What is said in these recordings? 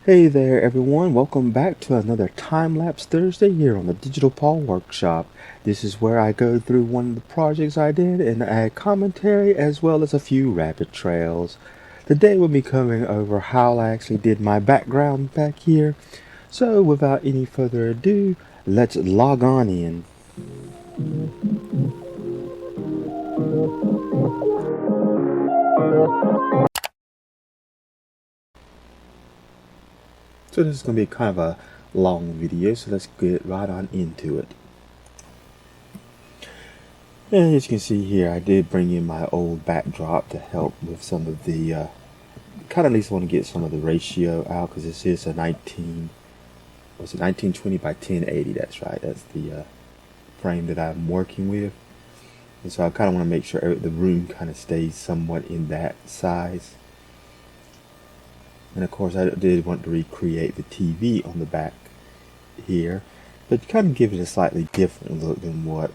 Hey there everyone, welcome back to another time-lapse Thursday here on the Digital Paul Workshop. This is where I go through one of the projects I did and add commentary as well as a few rabbit trails. Today we'll be covering over how I actually did my background back here. So without any further ado, let's log on in. So this is going to be kind of a long video, so let's get right on into it. And as you can see here, I did bring in my old backdrop to help with some of the, kind of at least want to get some of the ratio out because this is a 1920 by 1080, that's right, that's the frame that I'm working with. And so I kind of want to make sure the room kind of stays somewhat in that size. And of course I did want to recreate the TV on the back here, but kind of give it a slightly different look than what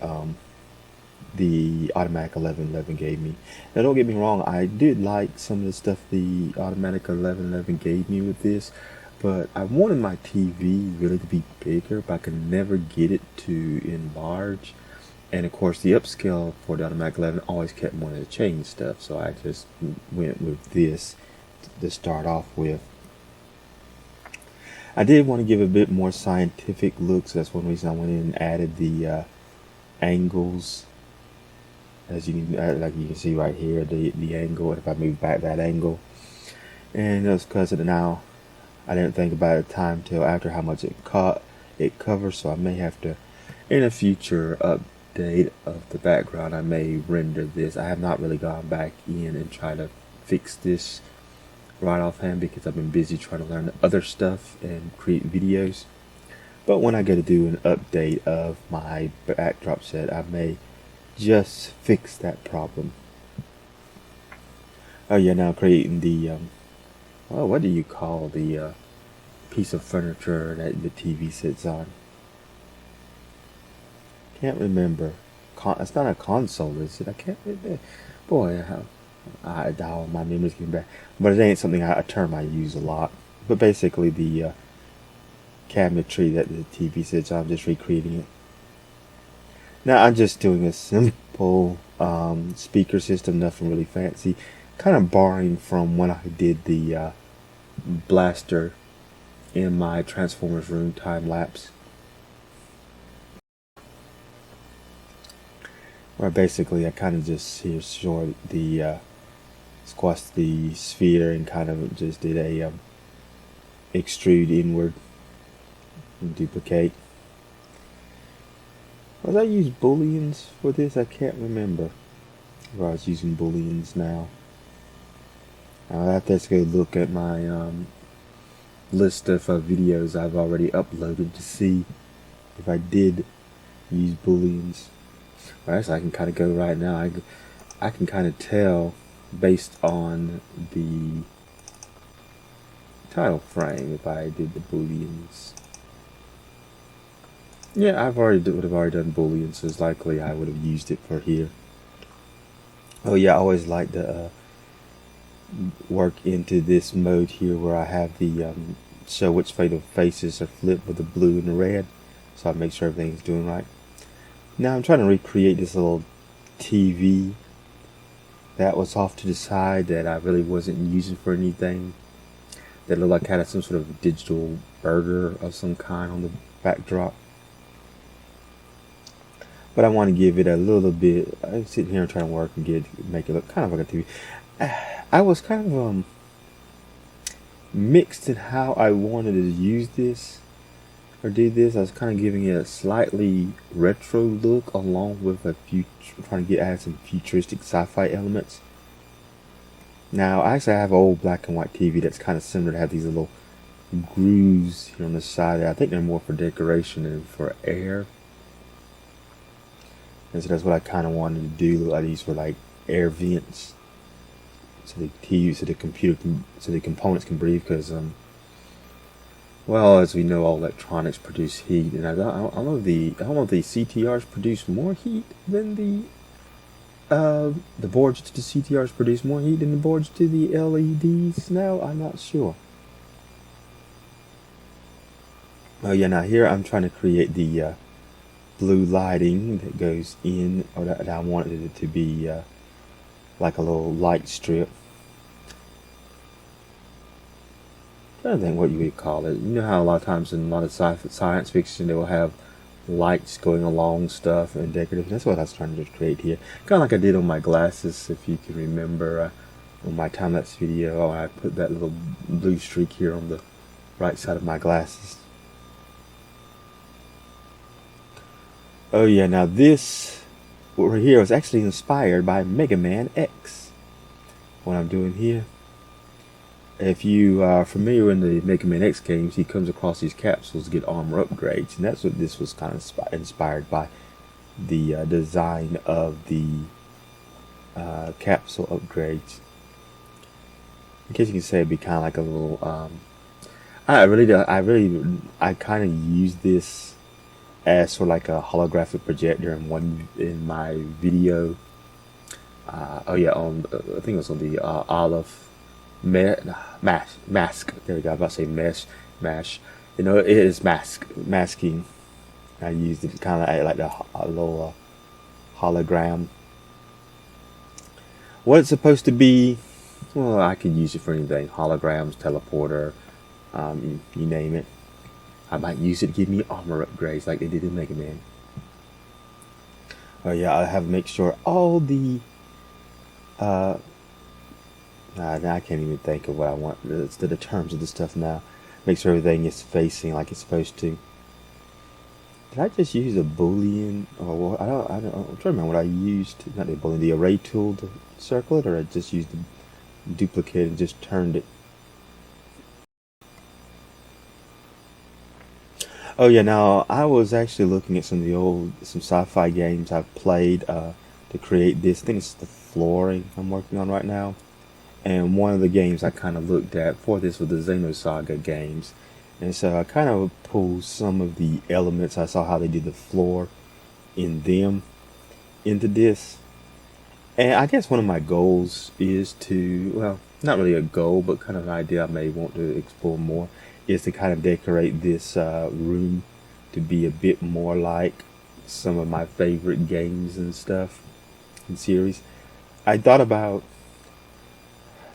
the automatic 1111 gave me. Now don't get me wrong, I did like some of the stuff the automatic 1111 gave me with this, but I wanted my TV really to be bigger, but I could never get it to enlarge. And of course the upscale for the automatic 11 always kept wanting to change stuff, so I just went with this to start off with. I did want to give a bit more scientific look, so that's one reason I went in and added the angles. As you can, like you can see right here, the angle. If I move back that angle, and that's because now I didn't think about it time till after how much it covers. So I may have to, in a future update of the background, I may render this. I have not really gone back in and try to fix this right offhand because I've been busy trying to learn other stuff and create videos. But when I get to do an update of my backdrop set, I may just fix that problem. Oh yeah, now creating the well, what do you call the piece of furniture that the TV sits on? Can't remember. It's not a console, is it? I can't remember. Boy, how my memory's getting back. But it ain't something a term I use a lot. But basically the cabinetry that the TV sits on, I'm just recreating it. Now I'm just doing a simple speaker system, nothing really fancy, kind of borrowing from when I did the blaster in my Transformers room time lapse, where basically I kind of just here short the squashed the sphere and kind of just did a extrude inward and duplicate. Was I use booleans for this? I can't remember. Or I was using booleans now. I'll have to go look at my list of videos I've already uploaded to see if I did use booleans. Well, actually, I can kind of go right now. I can kind of tell based on the title frame if I did the booleans. Yeah, would have already done booleans, so it's likely I would have used it for here. Oh yeah, I always like to work into this mode here where I have the show which fatal faces are flipped with the blue and the red, so I make sure everything's doing right. Now I'm trying to recreate this little TV that was off to the side that I really wasn't using for anything. That looked like it had some sort of digital burger of some kind on the backdrop. But I want to give it a little bit. I'm sitting here and trying to work and make it look kind of like a TV. I was kind of mixed in how I wanted to use this or do this. I was kind of giving it a slightly retro look along with trying to add some futuristic sci-fi elements. Now, actually, I have an old black and white TV that's kind of similar to have these little grooves here on the side. I think they're more for decoration than for air. And so that's what I kind of wanted to do. Like these were like air vents, so the components can breathe. Because well, as we know, all electronics produce heat, and I don't know if the CTRs produce more heat than the boards to the CTRs produce more heat than the boards to the LEDs. Now I'm not sure. Oh yeah, now here I'm trying to create the blue lighting that goes in, or that I wanted it to be like a little light strip. I don't think what you would call it. You know how a lot of times in a lot of science fiction they will have lights going along stuff and decorative. That's what I was trying to create here. Kind of like I did on my glasses, if you can remember on my time-lapse video. I put that little blue streak here on the right side of my glasses. Oh yeah, now this, what we're here, is actually inspired by Mega Man X. What I'm doing here. If you are familiar in the Mega Man X games, he comes across these capsules to get armor upgrades, and that's what this was kind of inspired by. The design of the capsule upgrades. In case you can say, it'd be kind of like a little. I kind of use this as sort of like a holographic projector in my video. Oh yeah, on I think it was on the Olive mask. There we go. I was about to say mash. You know, it is masking. I used it kind of like a little hologram. What it's supposed to be, well, I could use it for anything. Holograms, teleporter, you name it. I might use it to give me armor upgrades like they did in Mega Man. Oh yeah, I have to make sure all the now I can't even think of what I want. It's the terms of the stuff now. Make sure everything is facing like it's supposed to. Did I just use a boolean or what? I'm trying to remember what I used. Not the boolean, the array tool to circle it, or I just used the duplicate and just turned it. Oh yeah, now I was actually looking at some sci-fi games I've played to create this. I think it's the flooring I'm working on right now. And one of the games I kind of looked at for this was the Xenosaga games. And so I kind of pulled some of the elements. I saw how they did the floor in them into this. And I guess one of my goals is to, well, not really a goal, but kind of an idea I may want to explore more, is to kind of decorate this room to be a bit more like some of my favorite games and stuff and series. I thought about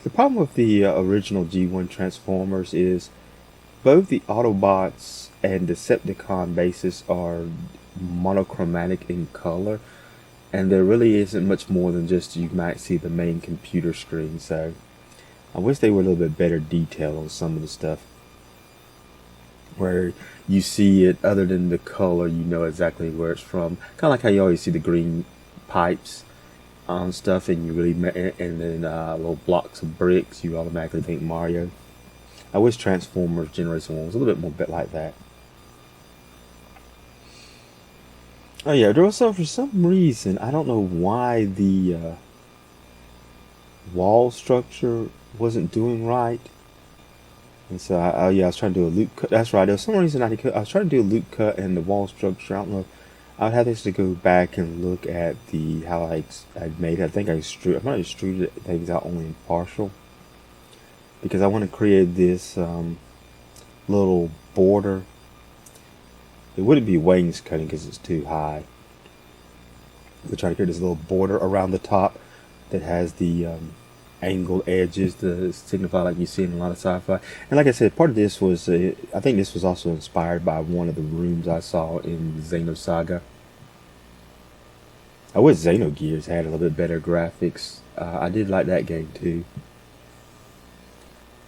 the problem with the original G1 Transformers is both the Autobots and Decepticon bases are monochromatic in color, and there really isn't much more than just you might see the main computer screen. So I wish they were a little bit better detail on some of the stuff, where you see it other than the color, you know exactly where it's from. Kind of like how you always see the green pipes on stuff, and you really and then little blocks of bricks, you automatically think Mario. I wish Transformers Generation 1 was a little bit more bit like that. Oh yeah, there was some, for some reason, I don't know why the wall structure wasn't doing right. And so oh yeah, I was trying to do a loop cut. That's right. There was some reason I was trying to do a loop cut and the wall structure. I don't know. I would have to actually go back and look at the how I made it. I think I might have extruded things out only in partial, because I want to create this little border. It wouldn't be wainscoting because it's too high. We're trying to create this little border around the top that has the angled edges to signify like you see in a lot of sci-fi. And like I said, part of this was, I think this was also inspired by one of the rooms I saw in Xenosaga. I wish Xenogears had a little bit better graphics. I did like that game too.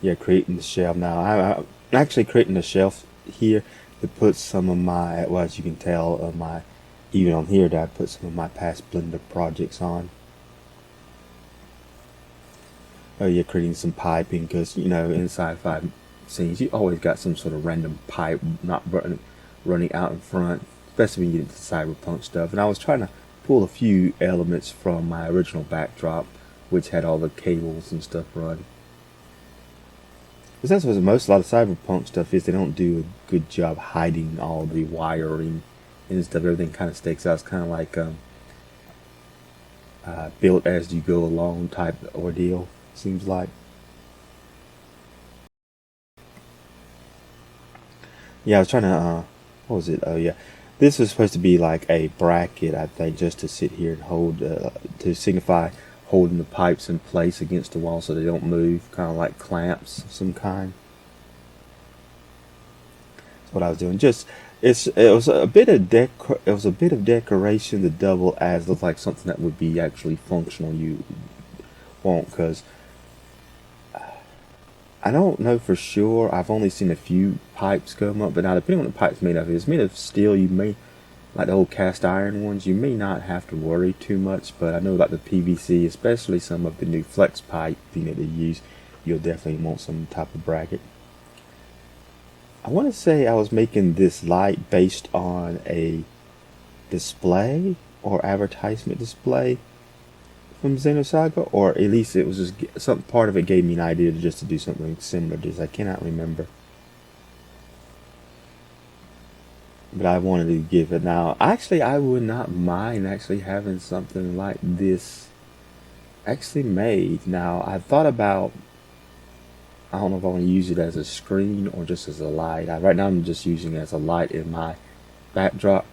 Yeah, creating the shelf now. I'm actually creating a shelf here to put some of my, well, as you can tell, even on here, that I put some of my past Blender projects on. Oh yeah, creating some piping, because you know in sci-fi scenes you always got some sort of random pipe not running out in front, especially when you get into cyberpunk stuff. And I was trying to pull a few elements from my original backdrop, which had all the cables and stuff run. Because that's what a lot of cyberpunk stuff is. They don't do a good job hiding all the wiring and stuff. Everything kind of sticks out. It's kind of like built as you go along type ordeal, seems like. Yeah, I was trying to, what was it? Oh, yeah. This was supposed to be like a bracket, I think, just to sit here and hold, to signify holding the pipes in place against the wall so they don't move, kind of like clamps of some kind. That's what I was doing. Just, it was a bit of it was a bit of decoration to double as look like something that would be actually functional. You won't, because I don't know for sure. I've only seen a few pipes come up, but now depending on what the pipe's made of, if it's made of steel, you may, like the old cast iron ones, you may not have to worry too much. But I know like the PVC, especially some of the new flex pipe thing that they use, you'll definitely want some type of bracket. I want to say I was making this light based on a display or advertisement display from Xenosaga, or at least it was just some part of it gave me an idea just to do something similar to this. I cannot remember, but I wanted to give it. Now, actually, I would not mind actually having something like this actually made. Now, I thought about. I don't know if I want to use it as a screen or just as a light. Right now, I'm just using it as a light in my backdrop.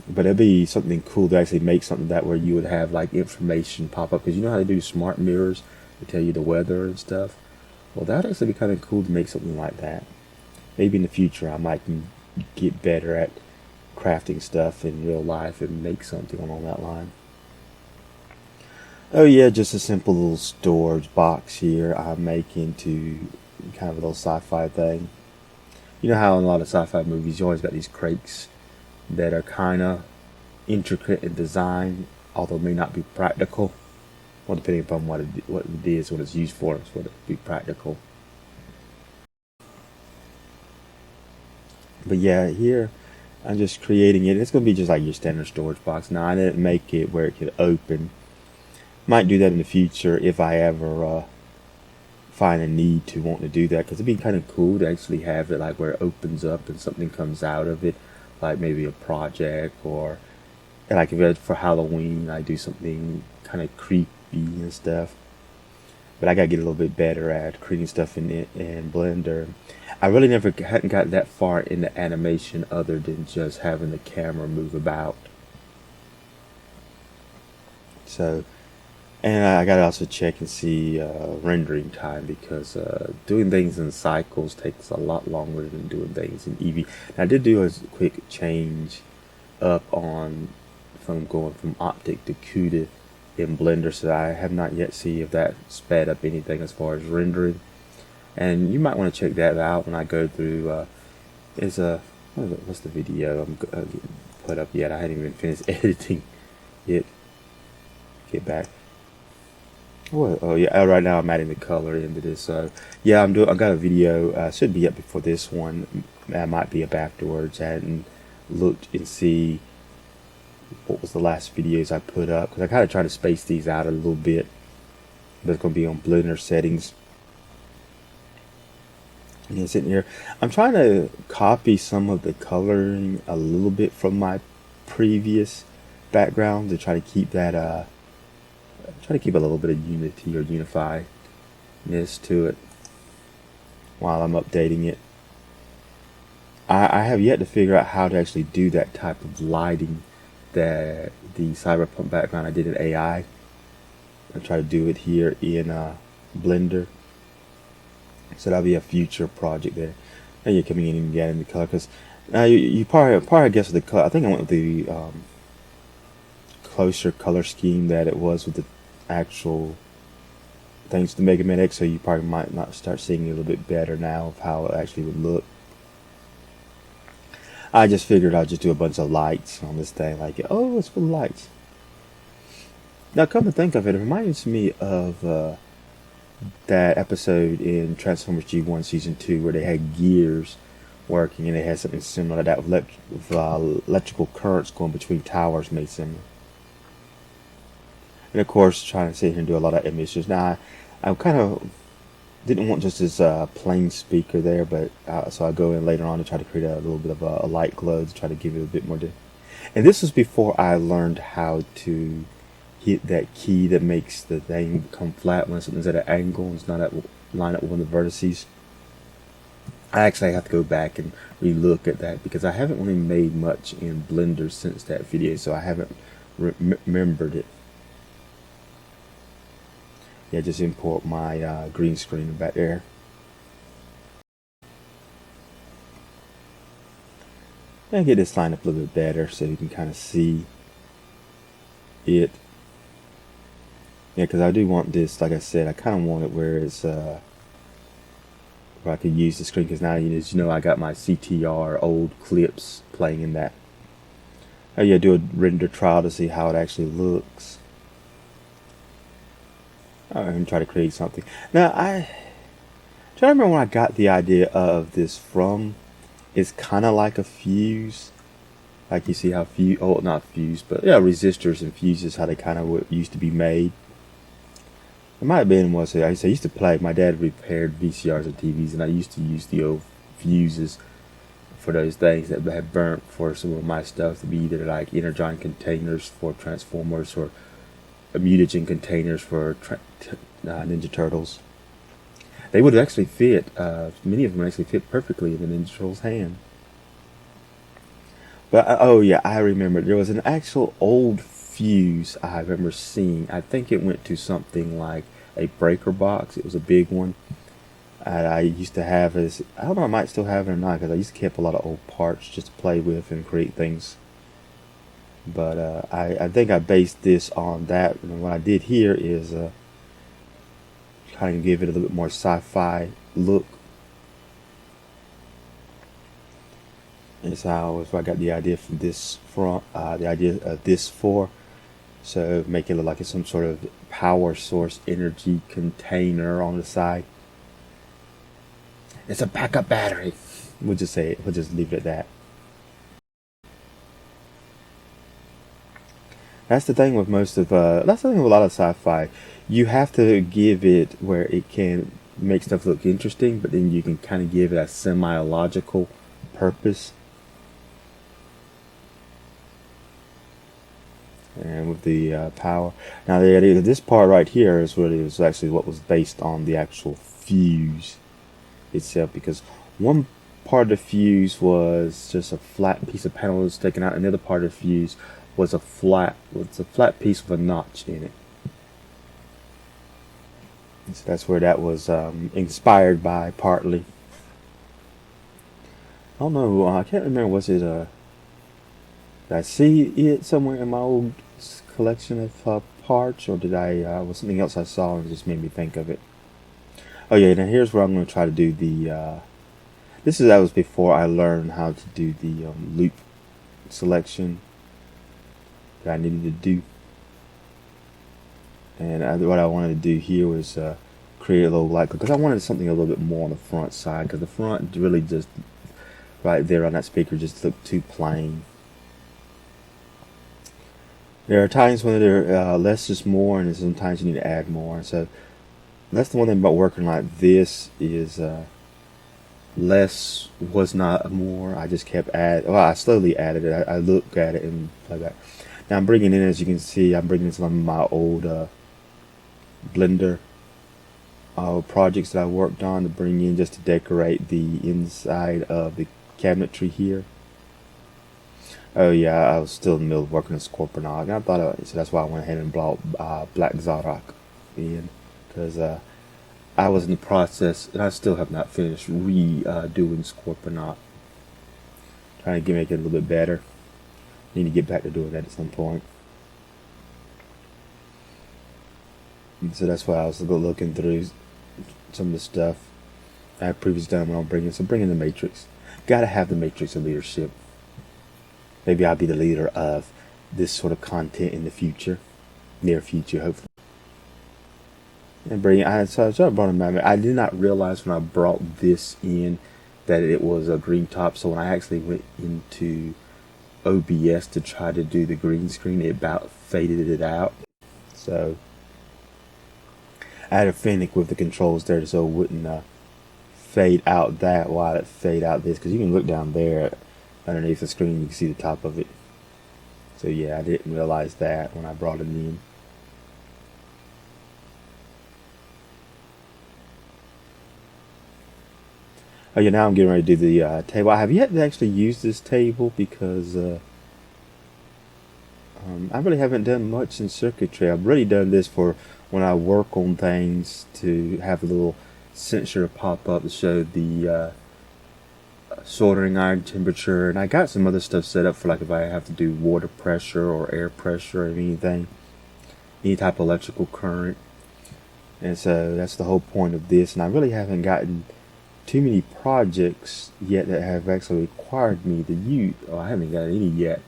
But it'd be something cool to actually make something that where you would have like information pop up, because you know how they do smart mirrors to tell you the weather and stuff. Well, that would actually be kind of cool to make something like that. Maybe in the future I might get better at crafting stuff in real life and make something along that line. Oh yeah, just a simple little storage box here I'm making to kind of a little sci-fi thing. You know how in a lot of sci-fi movies you always got these crates that are kind of intricate in design, although may not be practical. Well, depending upon what it is, what it's used for, it's what it be practical. But yeah, here I'm just creating it. It's gonna be just like your standard storage box. Now I didn't make it where it could open. Might do that in the future if I ever find a need to want to do that, because it'd be kind of cool to actually have it like where it opens up and something comes out of it, like maybe a project, or like if it's for Halloween, I do something kind of creepy and stuff. But I gotta get a little bit better at creating stuff in Blender. I really never hadn't got that far into animation other than just having the camera move about. So, and I gotta also check and see rendering time, because doing things in cycles takes a lot longer than doing things in Eevee. And I did do a quick change up on from going from optic to CUDA in Blender, so I have not yet seen if that sped up anything as far as rendering. And you might want to check that out when I go through. Is a what's the video I'm put up yet? I hadn't even finished editing it. Get back. What? Oh yeah. Oh, right now I'm adding the color into this. So yeah, I'm doing. I got a video. Should be up before this one. That might be up afterwards. I hadn't looked and see what was the last videos I put up, because I kind of try to space these out a little bit. But it's gonna be on Blender settings. And sitting here, I'm trying to copy some of the coloring a little bit from my previous background to try to keep that try to keep a little bit of unity or unifiedness to it while I'm updating it. I have yet to figure out how to actually do that type of lighting that the cyberpunk background I did in AI. I try to do it here in Blender. So that'll be a future project there. Now you're coming in and getting the color, because now you probably guess the color. I think I went with the closer color scheme that it was with the actual things to Mega Man X. So you probably might not start seeing a little bit better now of how it actually would look. I just figured I'd just do a bunch of lights on this thing, like, oh, it's full of lights. Now, come to think of it, it reminds me of that episode in Transformers G1 Season 2 where they had gears working, and they had something similar to that with electrical currents going between towers made similar. And of course, trying to sit here and do a lot of images. Now, I kind of didn't want just this plain speaker there, but so I go in later on to try to create a little bit of a light glow to try to give it a bit more. And this was before I learned how to hit that key that makes the thing become flat when something's at an angle and it's not at line up with one of the vertices. I actually have to go back and relook at that because I haven't really made much in Blender since that video, so I haven't remembered it. Yeah, just import my green screen back there. And get this lined up a little bit better so you can kind of see it. Yeah, because I do want this, like I said, I kind of want it where it's where I can use the screen, because now, as you know, I got my CTR old clips playing in that. Oh yeah, do a render trial to see how it actually looks. And try to create something. Now I try to remember when I got the idea of this from. It's kind of like a fuse. Like you see how fuse, oh not fuse, but yeah, resistors and fuses, how they kind of used to be made. It might have been was I used to play. My dad repaired VCRs and TVs, and I used to use the old fuses for those things that had burnt for some of my stuff to be either like energon containers for transformers or mutagen containers for Ninja Turtles. They would actually fit. Many of them actually fit perfectly in the Ninja Turtle's hand. But oh yeah, I remember there was an actual old fuse I remember seeing. I think it went to something like a breaker box. It was a big one. I used to have this. I don't know. I might still have it or not, because I used to keep a lot of old parts just to play with and create things. But I think I based this on that. And what I did here is kind of give it a little bit more sci-fi look. That's how I got the idea from this front. The idea of this for. So make it look like it's some sort of power source energy container on the side. It's a backup battery. We'll just say it. We'll just leave it at that. That's the thing with most of that's the thing with a lot of sci-fi. You have to give it where it can make stuff look interesting, but then you can kind of give it a semi-logical purpose. And with the power. Now the idea, this part right here is what is actually what was based on the actual fuse itself, because one part of the fuse was just a flat piece of panel that was taken out, and the other part of the fuse was a flat piece with a notch in it. And so that's where that was inspired by partly. I don't know. I can't remember. Was it did I see it somewhere in my old collection of parts, or did I was something else I saw and just made me think of it? Oh yeah, now here's where I'm going to try to do the. That was before I learned how to do the loop selection that I needed to do. And what I wanted to do here was create a little light, because I wanted something a little bit more on the front side, because the front really just right there on that speaker just looked too plain. There are times when there less is more, and sometimes you need to add more. So that's the one thing about working like this is less was not more. I just kept adding. Well, I slowly added it. I look at it and play back. Now I'm bringing in, as you can see, I'm bringing in some of my old Blender projects that I worked on to bring in just to decorate the inside of the cabinetry here. Oh yeah, I was still in the middle of working on Scorpionog, and I thought so that's why I went ahead and brought Black Zarok in, because I was in the process, and I still have not finished redoing Scorpionog, trying to make it a little bit better. Need to get back to doing that at some point. And so that's why I was looking through some of the stuff I had previously done when I'm bringing. So bringing the Matrix, gotta have the Matrix of leadership. Maybe I'll be the leader of this sort of content in the future, near future, hopefully. And so I brought him back. I did not realize when I brought this in that it was a green top. So when I actually went into OBS to try to do the green screen, it about faded it out. So I had a finick with the controls there, so it wouldn't fade out that while it fade out this, because you can look down there underneath the screen, you can see the top of it. So yeah, I didn't realize that when I brought it in. Oh yeah, now I'm getting ready to do the table. I have yet to actually use this table because I really haven't done much in circuitry. I've really done this for when I work on things, to have a little sensor pop up to show the soldering iron temperature, and I got some other stuff set up for like if I have to do water pressure or air pressure or anything, any type of electrical current. And so that's the whole point of this, and I really haven't gotten too many projects yet that have actually required me to use, or I haven't got any yet.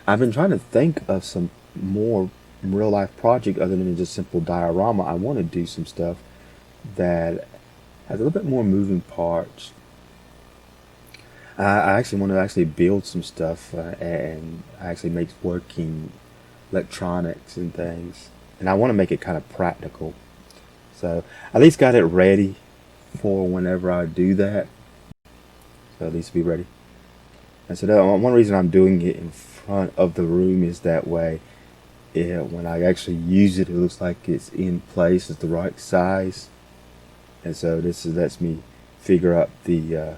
I've been trying to think of some more real life project other than just simple diorama. I want to do some stuff that has a little bit more moving parts. I actually want to actually build some stuff and actually make working electronics and things. And I want to make it kind of practical. So at least got it ready for whenever I do that. So at least be ready. And so one reason I'm doing it in front of the room is that way, when I actually use it, it looks like it's in place, it's the right size. And so this lets me figure out the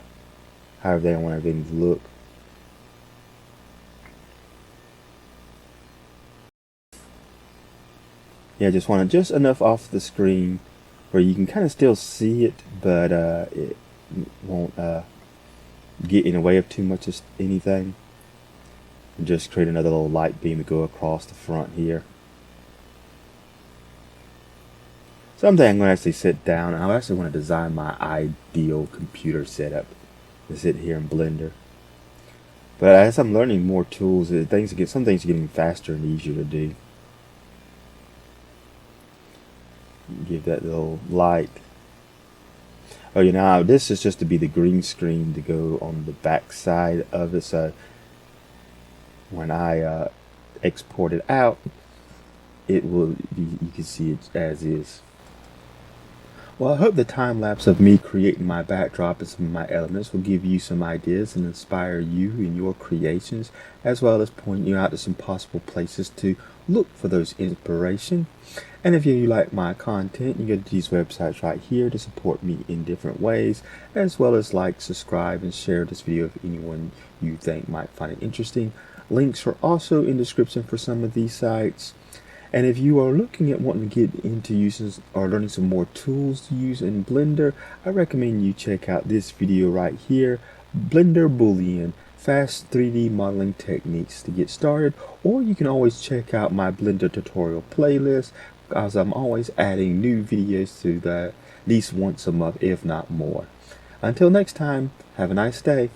how they want everything to look. Yeah, just want just enough off the screen where you can kind of still see it, but it won't get in the way of too much of anything. And just create another little light beam to go across the front here. Someday I'm going to actually sit down and I actually want to design my ideal computer setup to sit here in Blender. But as I'm learning more tools, some things are getting faster and easier to do. Give that little light. Oh, you know, this is just to be the green screen to go on the back side of it. So when I export it out, it will be, you can see it as is. Well, I hope the time lapse of me creating my backdrop and some of my elements will give you some ideas and inspire you in your creations, as well as point you out to some possible places to look for those inspiration. And if you like my content, you go to these websites right here to support me in different ways, as well as like, subscribe, and share this video with anyone you think might find it interesting. Links are also in the description for some of these sites. And if you are looking at wanting to get into using or learning some more tools to use in Blender, I recommend you check out this video right here, Blender Boolean, fast 3D modeling techniques to get started. Or you can always check out my Blender tutorial playlist, as I'm always adding new videos to that at least once a month, if not more. Until next time, have a nice day.